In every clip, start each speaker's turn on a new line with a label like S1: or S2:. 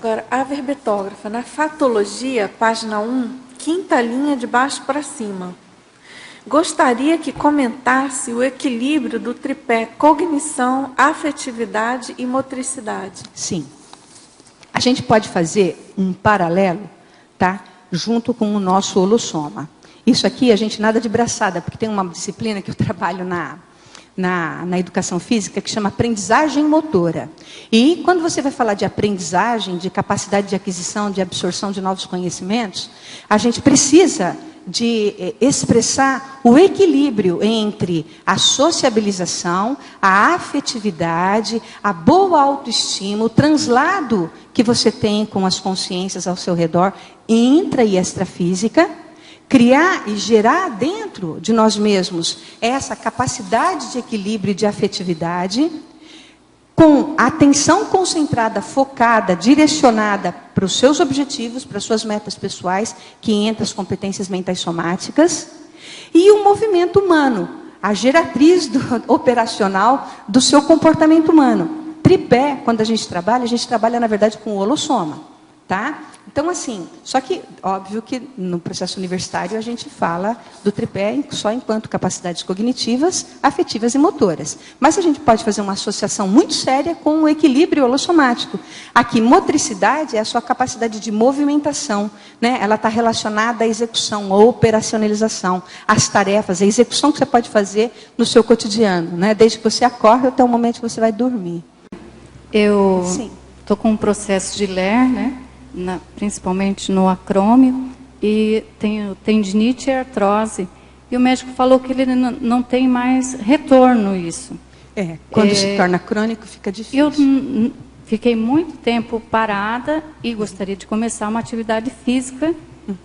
S1: Agora, a verbetógrafa, na Fatologia, página 1, quinta linha de baixo para cima. Gostaria que comentasse o equilíbrio do tripé cognição, afetividade e motricidade.
S2: Sim. A gente pode fazer um paralelo, tá? Junto com o nosso holossoma. Isso aqui, a gente nada de braçada, porque tem uma disciplina que eu trabalho na educação física que chama aprendizagem motora. E quando você vai falar de aprendizagem, de capacidade de aquisição, de absorção de novos conhecimentos, a gente precisa de expressar o equilíbrio entre a sociabilização, a afetividade, a boa autoestima, o translado que você tem com as consciências ao seu redor, intra e extrafísica, criar e gerar dentro de nós mesmos essa capacidade de equilíbrio e de afetividade, com atenção concentrada, focada, direcionada para os seus objetivos, para as suas metas pessoais, que entra as competências mentais somáticas, e o movimento humano, a geratriz operacional do seu comportamento humano. Tripé, quando a gente trabalha, na verdade, com o holossoma, tá? Então, assim, só que, óbvio que no processo universitário a gente fala do tripé só enquanto capacidades cognitivas, afetivas e motoras. Mas a gente pode fazer uma associação muito séria com o equilíbrio holossomático. Aqui, motricidade é a sua capacidade de movimentação, né? Ela está relacionada à execução, à operacionalização, às tarefas, à execução que você pode fazer no seu cotidiano, né? Desde que você acorda até o momento que você vai dormir.
S3: Eu estou com um processo de LER, né? Principalmente no acrômio, e tenho tendinite e artrose. E o médico falou que ele não tem mais retorno isso.
S2: Quando se torna crônico, fica difícil.
S3: Eu fiquei muito tempo parada e gostaria de começar uma atividade física.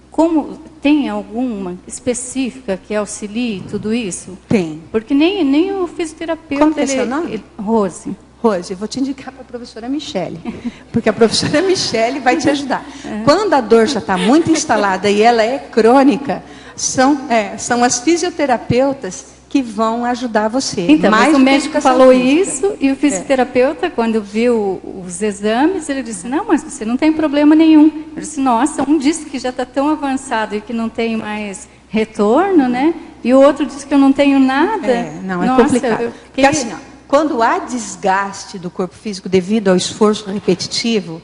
S3: Como tem alguma específica que auxilie tudo isso?
S2: Tem.
S3: Porque nem o fisioterapeuta...
S2: Como que é seu nome?
S3: Rose.
S2: Rose, eu vou te indicar para a professora Michele, porque a professora Michele vai te ajudar. Quando a dor já está muito instalada e ela é crônica, são as fisioterapeutas que vão ajudar você.
S3: Então, mas o médico falou isso e o fisioterapeuta, quando viu os exames, ele disse, não, mas você não tem problema nenhum. Eu disse, nossa, um disse que já está tão avançado e que não tem mais retorno, né? E o outro disse que eu não tenho nada.
S2: Não, é complicado. Porque assim, quando há desgaste do corpo físico devido ao esforço repetitivo,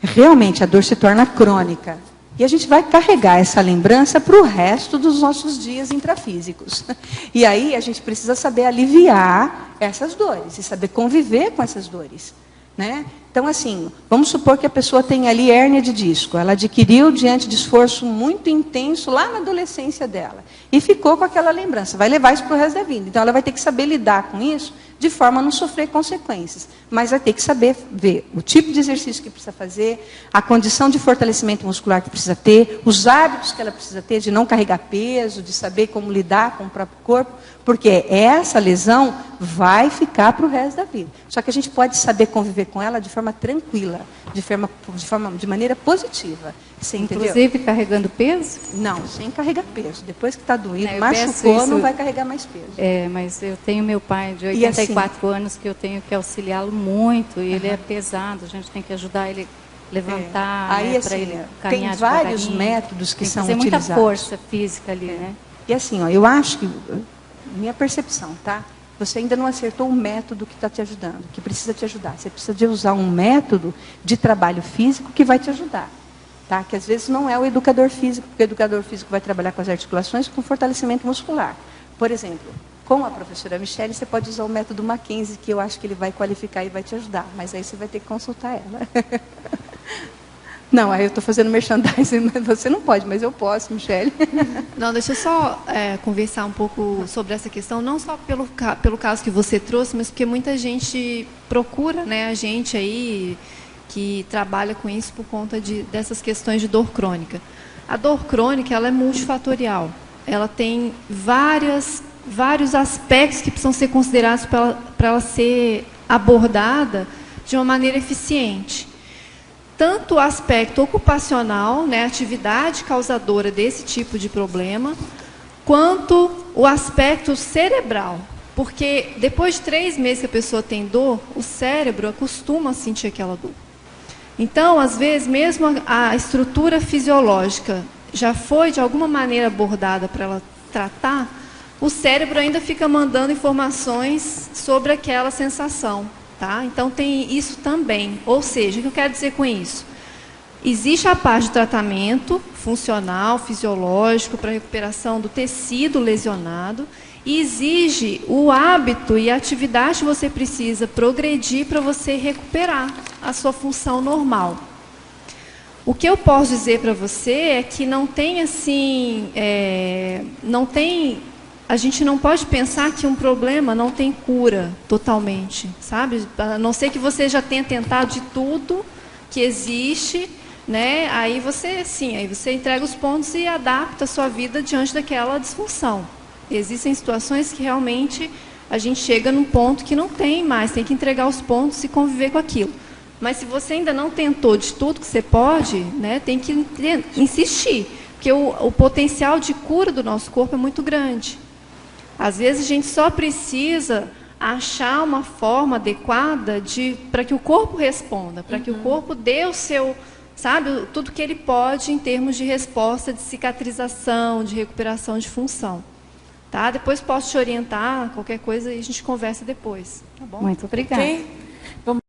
S2: realmente a dor se torna crônica. E a gente vai carregar essa lembrança para o resto dos nossos dias intrafísicos. E aí a gente precisa saber aliviar essas dores e saber conviver com essas dores, né? Então, assim, vamos supor que a pessoa tem ali hérnia de disco. Ela adquiriu diante de esforço muito intenso lá na adolescência dela. E ficou com aquela lembrança. Vai levar isso para o resto da vida. Então, ela vai ter que saber lidar com isso de forma a não sofrer consequências. Mas vai ter que saber ver o tipo de exercício que precisa fazer, a condição de fortalecimento muscular que precisa ter, os hábitos que ela precisa ter de não carregar peso, de saber como lidar com o próprio corpo, porque essa lesão vai ficar para o resto da vida. Só que a gente pode saber conviver com ela de forma tranquila, de maneira positiva. Você
S3: inclusive
S2: entendeu?
S3: Carregando peso?
S2: Não, sem carregar peso. Depois que está doído, machucou, não vai carregar mais peso.
S3: Mas eu tenho meu pai de 84 anos que eu tenho que auxiliá-lo muito, e ele é pesado, a gente tem que ajudar ele a levantar,
S2: Aí,
S3: né,
S2: assim,
S3: para ele caminhar
S2: tem vários métodos que são utilizados.
S3: Tem muita força física ali, né?
S2: E assim, eu acho que, minha percepção, tá? Você ainda não acertou o método que está te ajudando, que precisa te ajudar. Você precisa de usar um método de trabalho físico que vai te ajudar. Tá? Que às vezes não é o educador físico, porque o educador físico vai trabalhar com as articulações e com fortalecimento muscular. Por exemplo, com a professora Michele, você pode usar o método Mackenzie, que eu acho que ele vai qualificar e vai te ajudar. Mas aí você vai ter que consultar ela. Não, aí eu estou fazendo merchandising, mas você não pode, mas eu posso, Michele.
S4: Não, deixa eu só conversar um pouco sobre essa questão, não só pelo caso que você trouxe, mas porque muita gente procura, né, a gente aí que trabalha com isso por conta dessas questões de dor crônica. A dor crônica, ela é multifatorial. Ela tem vários aspectos que precisam ser considerados para ela ser abordada de uma maneira eficiente. Tanto o aspecto ocupacional, né, atividade causadora desse tipo de problema, quanto o aspecto cerebral. Porque depois de 3 meses que a pessoa tem dor, o cérebro acostuma a sentir aquela dor. Então, às vezes, mesmo a estrutura fisiológica já foi de alguma maneira abordada para ela tratar, o cérebro ainda fica mandando informações sobre aquela sensação, tá? Então tem isso também. Ou seja, o que eu quero dizer com isso? Existe a parte de tratamento funcional, fisiológico, para recuperação do tecido lesionado, e exige o hábito e a atividade que você precisa progredir para você recuperar a sua função normal. O que eu posso dizer para você é que não tem assim, a gente não pode pensar que um problema não tem cura totalmente, sabe? A não ser que você já tenha tentado de tudo que existe, né? Aí você entrega os pontos e adapta a sua vida diante daquela disfunção. Existem situações que realmente a gente chega num ponto que não tem mais, tem que entregar os pontos e conviver com aquilo. Mas se você ainda não tentou de tudo que você pode, né, tem que insistir, porque o potencial de cura do nosso corpo é muito grande. Às vezes a gente só precisa achar uma forma adequada para que o corpo responda, para que o corpo dê o seu, sabe, tudo que ele pode em termos de resposta, de cicatrização, de recuperação de função. Tá? Depois posso te orientar, qualquer coisa, e a gente conversa depois. Tá bom?
S3: Muito obrigada.
S1: Ok? Vamos